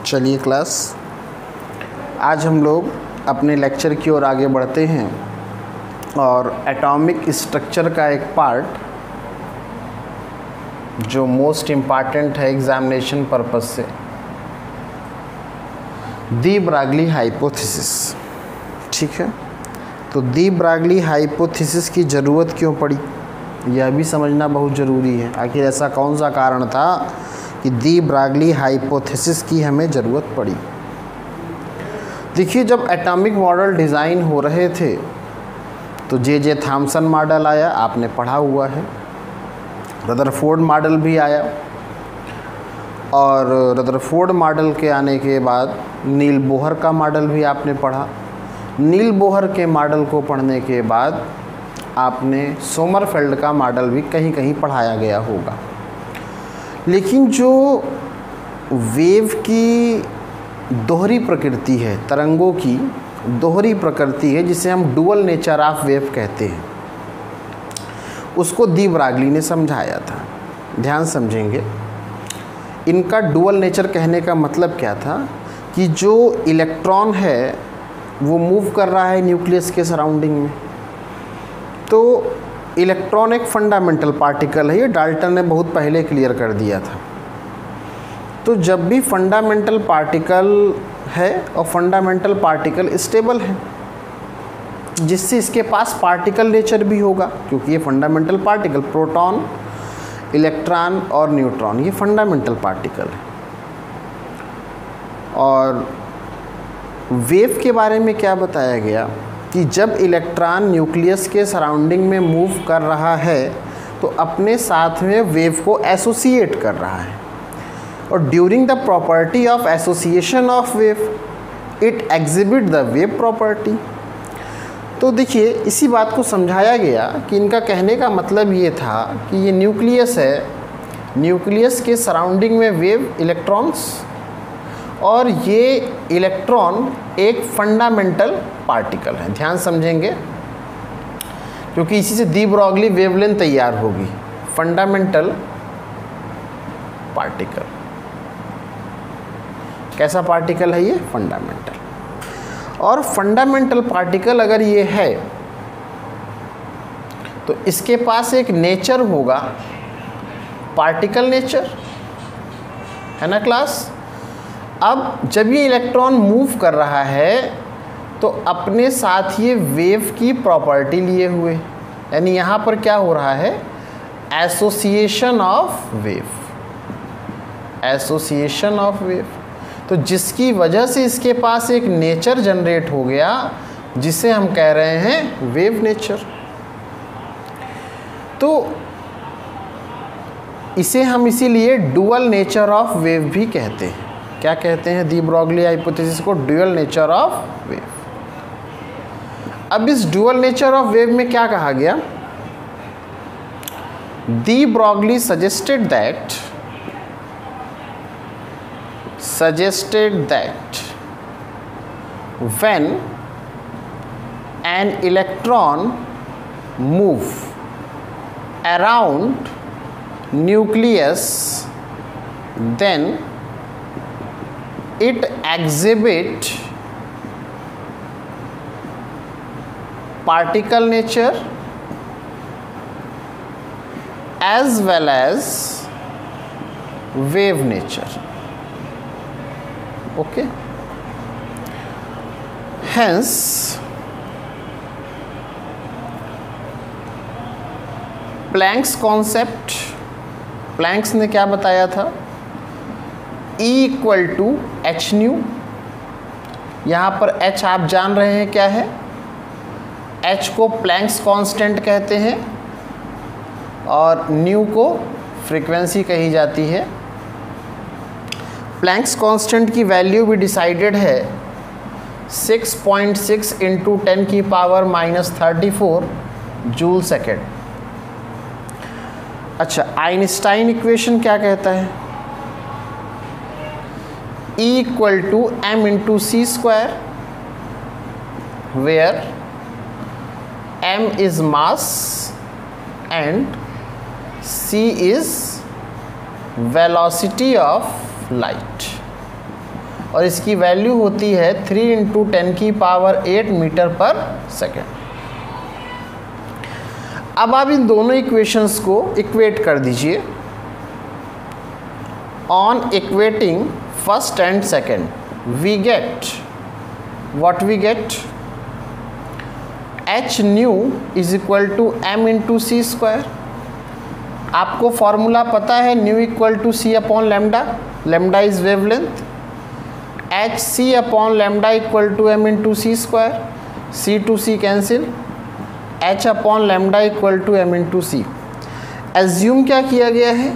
चलिए क्लास, आज हम लोग अपने लेक्चर की ओर आगे बढ़ते हैं और एटॉमिक स्ट्रक्चर का एक पार्ट जो मोस्ट इम्पॉर्टेंट है एग्जामिनेशन पर्पस से, दी ब्रागली हाइपोथेसिस। ठीक है, तो दी ब्रागली हाइपोथेसिस की ज़रूरत क्यों पड़ी, यह भी समझना बहुत ज़रूरी है। आखिर ऐसा कौन सा कारण था कि दी ब्रागली हाइपोथेसिस की हमें ज़रूरत पड़ी। देखिए, जब एटॉमिक मॉडल डिज़ाइन हो रहे थे तो जे थॉमसन मॉडल आया, आपने पढ़ा हुआ है। रदरफोर्ड मॉडल भी आया और रदरफोर्ड मॉडल के आने के बाद नील बोहर का मॉडल भी आपने पढ़ा। नील बोहर के मॉडल को पढ़ने के बाद आपने सोमरफेल्ड का मॉडल भी कहीं कहीं पढ़ाया गया होगा। लेकिन जो वेव की दोहरी प्रकृति है, तरंगों की दोहरी प्रकृति है, जिसे हम डुअल नेचर ऑफ वेव कहते हैं, उसको दी ब्रागली ने समझाया था। ध्यान समझेंगे, इनका डुअल नेचर कहने का मतलब क्या था कि जो इलेक्ट्रॉन है वो मूव कर रहा है न्यूक्लियस के सराउंडिंग में। तो इलेक्ट्रॉन एक फंडामेंटल पार्टिकल है, ये डाल्टन ने बहुत पहले क्लियर कर दिया था। तो जब भी फंडामेंटल पार्टिकल है और फंडामेंटल पार्टिकल स्टेबल है, जिससे इसके पास पार्टिकल नेचर भी होगा, क्योंकि ये फंडामेंटल पार्टिकल प्रोटॉन, इलेक्ट्रॉन और न्यूट्रॉन ये फंडामेंटल पार्टिकल है। और वेव के बारे में क्या बताया गया कि जब इलेक्ट्रॉन न्यूक्लियस के सराउंडिंग में मूव कर रहा है तो अपने साथ में वेव को एसोसिएट कर रहा है, और during the property of association of wave it exhibit the wave property. तो देखिए, इसी बात को समझाया गया कि इनका कहने का मतलब ये था कि ये न्यूक्लियस है, न्यूक्लियस के सराउंडिंग में वेव इलेक्ट्रॉन्स, और ये इलेक्ट्रॉन एक फंडामेंटल पार्टिकल है। ध्यान समझेंगे, क्योंकि इसी से दी ब्रॉगली वेवलेंथ तैयार होगी। फंडामेंटल पार्टिकल कैसा पार्टिकल है? ये फंडामेंटल। और फंडामेंटल पार्टिकल अगर ये है तो इसके पास एक नेचर होगा, पार्टिकल नेचर, है ना क्लास। अब जब ये इलेक्ट्रॉन मूव कर रहा है तो अपने साथ ये वेव की प्रॉपर्टी लिए हुए, यानी यहाँ पर क्या हो रहा है? Association of wave, association of wave. तो जिसकी वजह से इसके पास एक नेचर जनरेट हो गया, जिसे हम कह रहे हैं वेव नेचर। तो इसे हम इसीलिए डुअल नेचर ऑफ वेव भी कहते हैं। क्या कहते हैं? दी ब्रॉगली हाइपोथेसिस को डुअल नेचर ऑफ वेव। अब इस डुअल नेचर ऑफ वेव में क्या कहा गया? दी Broglie suggested that when an electron move around nucleus, then it exhibit particle nature as well as wave nature. Okay, hence Planck's concept, Planck's ने क्या बताया था? E equal to h nu. यहाँ पर H आप जान रहे हैं क्या है? H को प्लैंक्स कांस्टेंट कहते हैं और न्यू को फ्रीक्वेंसी कही जाती है। प्लैंक्स कांस्टेंट की वैल्यू भी डिसाइडेड है 6.6 इंटू 10 की पावर -34 जूल सेकेंड। अच्छा, आइंस्टाइन इक्वेशन क्या कहता है? E equal to m into c square, where m is mass and c is velocity of light। और इसकी वैल्यू होती है 3 × 10⁸ मीटर पर सेकेंड। अब आप इन दोनों इक्वेशंस को इक्वेट कर दीजिए। On equating first and second we get what we get h nu is equal to m into c square. आपको फॉर्मूला पता है, nu equal to c upon lambda, lambda is wavelength, h c upon lambda equal to m into c square, c to c cancel, h upon lambda equal to m into c. Assume क्या किया गया है,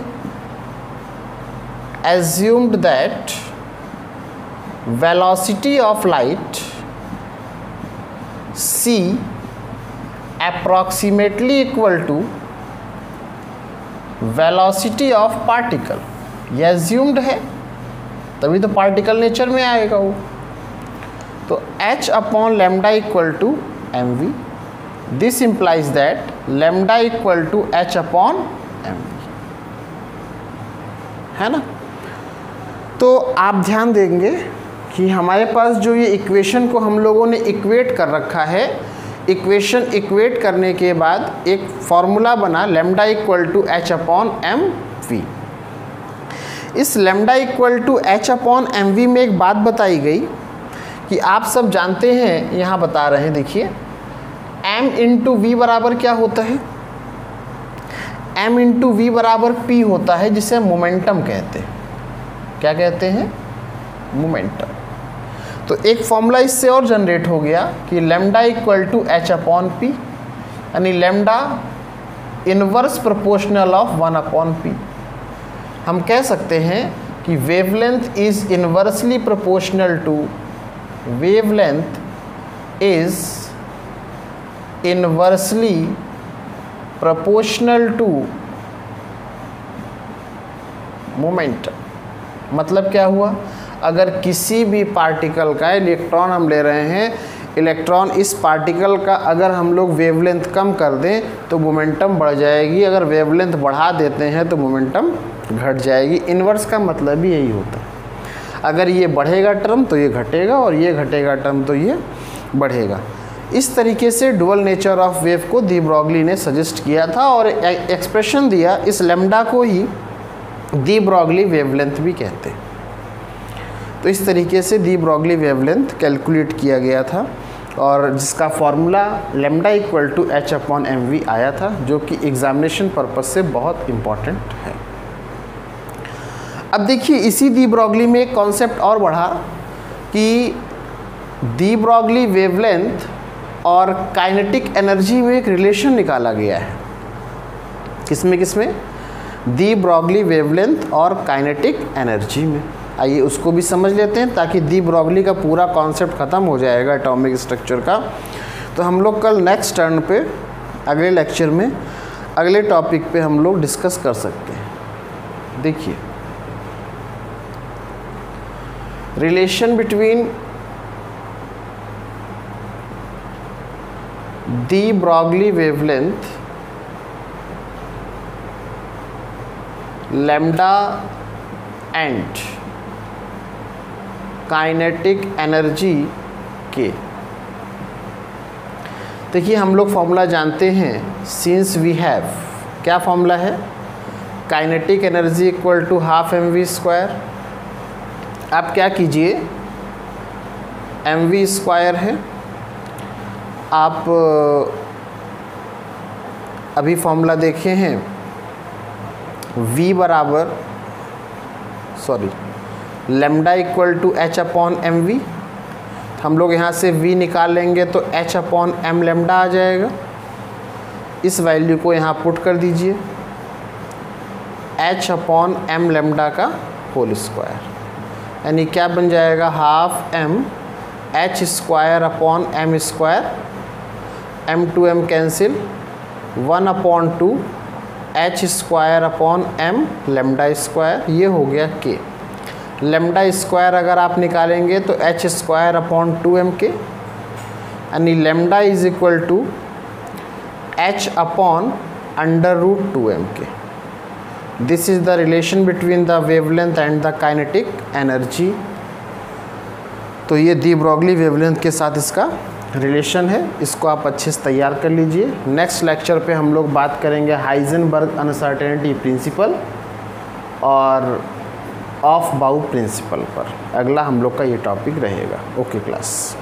assumed that velocity of light c approximately equal to velocity of particle। ये assumed है, तभी तो particle nature में आएगा वो। तो h upon lambda equal to mv, this implies that lambda equal to h upon mv, है ना। तो आप ध्यान देंगे कि हमारे पास जो ये इक्वेशन को हम लोगों ने इक्वेट कर रखा है, इक्वेशन इक्वेट करने के बाद एक फॉर्मूला बना lambda equal to h upon M V. इस lambda equal to h upon M V में एक बात बताई गई कि आप सब जानते हैं, यहाँ बता रहे हैं, देखिए m इंटू वी बराबर क्या होता है, m इंटू वी बराबर p होता है, जिसे मोमेंटम कहते हैं। क्या कहते हैं, मोमेंटम। तो एक फॉर्मूला इससे और जनरेट हो गया कि lambda equal to h upon P, यानी lambda inverse proportional of 1 upon P. हम कह सकते हैं कि wavelength is inversely proportional to, wavelength is inversely proportional to momentum. मतलब क्या हुआ, अगर किसी भी पार्टिकल का इलेक्ट्रॉन हम ले रहे हैं, इलेक्ट्रॉन इस पार्टिकल का अगर हम लोग वेवलेंथ कम कर दें तो मोमेंटम बढ़ जाएगी, अगर वेवलेंथ बढ़ा देते हैं तो मोमेंटम घट जाएगी। इन्वर्स का मतलब ही यही होता है, अगर ये बढ़ेगा टर्म तो ये घटेगा और ये घटेगा टर्म तो ये बढ़ेगा। इस तरीके से डुअल नेचर ऑफ वेव को दी ब्रॉगली ने सजेस्ट किया था और एक्सप्रेशन दिया। इस लैम्डा को ही दी ब्रॉगली वेवलेंथ भी कहते हैं। तो इस तरीके से दी ब्रॉगली वेवलेंथ कैलकुलेट किया गया था और जिसका formula lambda equal to h upon M V आया था, जो कि एग्जामिनेशन पर्पस से बहुत इम्पॉर्टेंट है। अब देखिए इसी दी ब्रॉगली में एक कॉन्सेप्ट और बढ़ा कि दी ब्रॉगली वेवलेंथ और काइनेटिक एनर्जी में एक रिलेशन निकाला गया है। किसमें किसमें, दी ब्रॉगली वेवलेंथ और काइनेटिक एनर्जी में। आइए उसको भी समझ लेते हैं ताकि दी ब्रॉगली का पूरा कॉन्सेप्ट ख़त्म हो जाएगा एटॉमिक स्ट्रक्चर का। तो हम लोग कल नेक्स्ट टर्न पे अगले लेक्चर में अगले टॉपिक पे हम लोग डिस्कस कर सकते हैं। देखिए relation between de Broglie wavelength, lambda and kinetic energy के। देखिए हम लोग फॉर्मूला जानते हैं, सिंस वी हैव, क्या फॉर्मूला है, kinetic energy equal to half M V square. आप क्या कीजिए, एम वी स्क्वायर है, आप अभी फॉर्मूला देखे हैं, v बराबर lambda equal to h upon M V. हम लोग यहाँ से v निकाल लेंगे तो h अपॉन एम लैम्डा आ जाएगा। इस वैल्यू को यहाँ पुट कर दीजिए, h अपॉन एम लैम्डा का होल स्क्वायर, यानी क्या बन जाएगा, half M h square upon M square, m to m cancel, 1 upon 2 h square upon m lambda square, ये हो गया k। लैम्डा स्क्वायर अगर आप निकालेंगे तो h स्क्वायर अपॉन 2m के, यानी lambda is equal to h upon under root 2m के। This is the relation between the wavelength and the kinetic energy. तो ये डी ब्रॉगली वेवलेंथ के साथ इसका रिलेशन है, इसको आप अच्छे से तैयार कर लीजिए। नेक्स्ट लेक्चर पे हम लोग बात करेंगे हाइजेनबर्ग अनसर्टेनिटी प्रिंसिपल और ऑफ बाउ प्रिंसिपल पर। अगला हम लोग का ये टॉपिक रहेगा। Okay class.